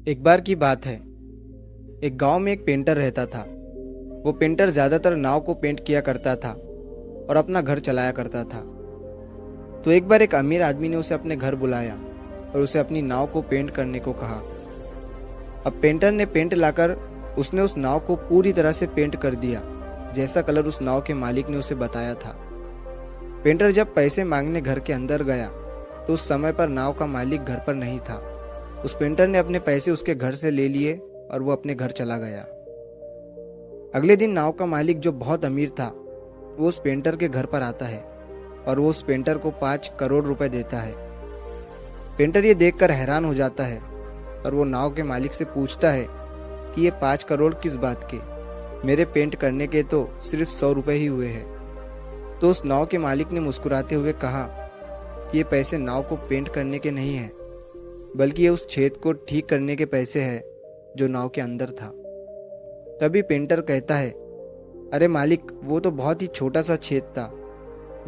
एक बार की बात है। एक गांव में एक पेंटर रहता था। वो पेंटर ज़्यादातर नाव को पेंट किया करता था और अपना घर चलाया करता था। तो एक बार एक अमीर आदमी ने उसे अपने घर बुलाया और उसे अपनी नाव को पेंट करने को कहा। अब पेंटर ने पेंट लाकर उसने उस नाव को पूरी तरह से पेंट कर दिया, जैसा कलर उस नाव के मालिक ने उसे बताया था। पेंटर जब पैसे मांगने घर के अंदर गया तो उस समय पर नाव का मालिक घर पर नहीं था। उस पेंटर ने अपने पैसे उसके घर से ले लिए और वो अपने घर चला गया। अगले दिन नाव का मालिक, जो बहुत अमीर था, वो उस पेंटर के घर पर आता है और वो उस पेंटर को 5 करोड़ रुपए देता है। पेंटर ये देखकर हैरान हो जाता है और वो नाव के मालिक से पूछता है कि ये 5 करोड़ किस बात के, मेरे पेंट करने के तो सिर्फ 100 रुपए ही हुए हैं। तो उस नाव के मालिक ने मुस्कुराते हुए कहा कि ये पैसे नाव को पेंट करने के नहीं हैं, बल्कि ये उस छेद को ठीक करने के पैसे हैं जो नाव के अंदर था। तभी पेंटर कहता है, अरे मालिक, वो तो बहुत ही छोटा सा छेद था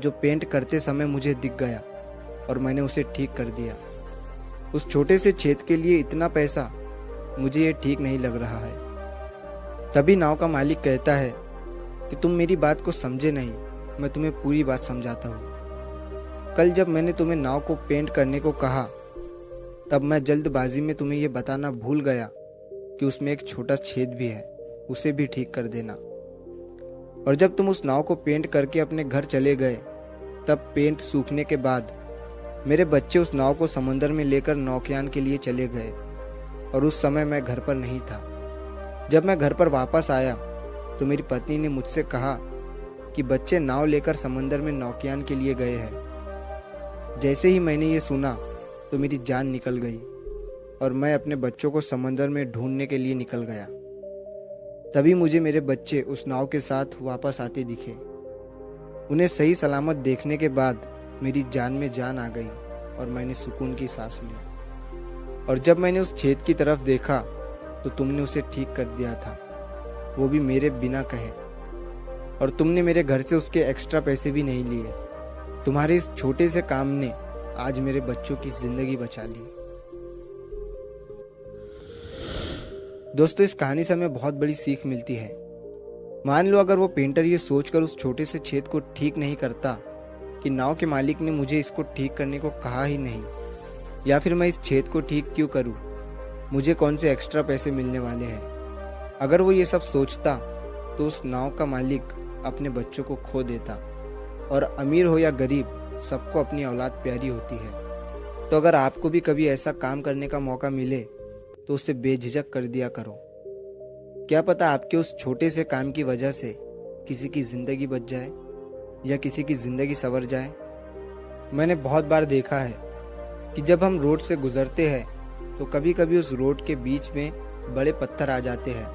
जो पेंट करते समय मुझे दिख गया और मैंने उसे ठीक कर दिया। उस छोटे से छेद के लिए इतना पैसा, मुझे ये ठीक नहीं लग रहा है। तभी नाव का मालिक कहता है कि तुम मेरी बात को समझे नहीं, मैं तुम्हें पूरी बात समझाता हूँ। कल जब मैंने तुम्हें नाव को पेंट करने को कहा, तब मैं जल्दबाजी में तुम्हें यह बताना भूल गया कि उसमें एक छोटा छेद भी है, उसे भी ठीक कर देना। और जब तुम उस नाव को पेंट करके अपने घर चले गए, तब पेंट सूखने के बाद मेरे बच्चे उस नाव को समंदर में लेकर नौकायन के लिए चले गए और उस समय मैं घर पर नहीं था। जब मैं घर पर वापस आया तो मेरी पत्नी ने मुझसे कहा कि बच्चे नाव लेकर समंदर में नौकायन के लिए गए हैं। जैसे ही मैंने ये सुना तो मेरी जान निकल गई और मैं अपने बच्चों को समंदर में ढूंढने के लिए निकल गया। तभी मुझे मेरे बच्चे उस नाव के साथ वापस आते दिखे। उन्हें सही सलामत देखने के बाद मेरी जान में जान आ गई और मैंने सुकून की सांस ली। और जब मैंने उस छेद की तरफ देखा तो तुमने उसे ठीक कर दिया था, वो भी मेरे बिना कहे, और तुमने मेरे घर से उसके एक्स्ट्रा पैसे भी नहीं लिए। तुम्हारे इस छोटे से काम ने आज मेरे बच्चों की जिंदगी बचा ली। दोस्तों, इस कहानी से हमें बहुत बड़ी सीख मिलती है। मान लो अगर वो पेंटर ये सोचकर उस छोटे से छेद को ठीक नहीं करता कि नाव के मालिक ने मुझे इसको ठीक करने को कहा ही नहीं, या फिर मैं इस छेद को ठीक क्यों करूं, मुझे कौन से एक्स्ट्रा पैसे मिलने वाले हैं। अगर वो ये सब सोचता तो उस नाव का मालिक अपने बच्चों को खो देता। और अमीर हो या गरीब, सबको अपनी औलाद प्यारी होती है। तो अगर आपको भी कभी ऐसा काम करने का मौका मिले तो उसे बेझिझक कर दिया करो। क्या पता आपके उस छोटे से काम की वजह से किसी की जिंदगी बच जाए या किसी की जिंदगी संवर जाए। मैंने बहुत बार देखा है कि जब हम रोड से गुजरते हैं तो कभी कभी उस रोड के बीच में बड़े पत्थर आ जाते हैं,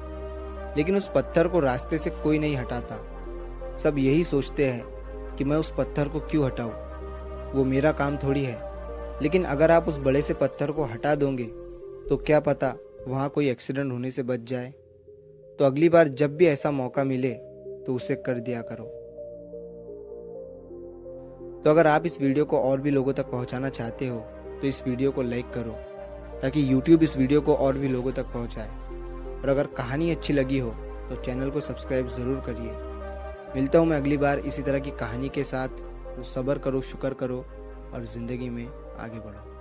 लेकिन उस पत्थर को रास्ते से कोई नहीं हटाता। सब यही सोचते हैं कि मैं उस पत्थर को क्यों हटाऊं, वो मेरा काम थोड़ी है। लेकिन अगर आप उस बड़े से पत्थर को हटा दोगे तो क्या पता वहाँ कोई एक्सीडेंट होने से बच जाए। तो अगली बार जब भी ऐसा मौका मिले तो उसे कर दिया करो। तो अगर आप इस वीडियो को और भी लोगों तक पहुँचाना चाहते हो तो इस वीडियो को लाइक करो, ताकि YouTube इस वीडियो को और भी लोगों तक पहुँचाए। और अगर कहानी अच्छी लगी हो तो चैनल को सब्सक्राइब ज़रूर करिए। मिलता हूँ मैं अगली बार इसी तरह की कहानी के साथ। तो सब्र करो, शुक्र करो और ज़िंदगी में आगे बढ़ो।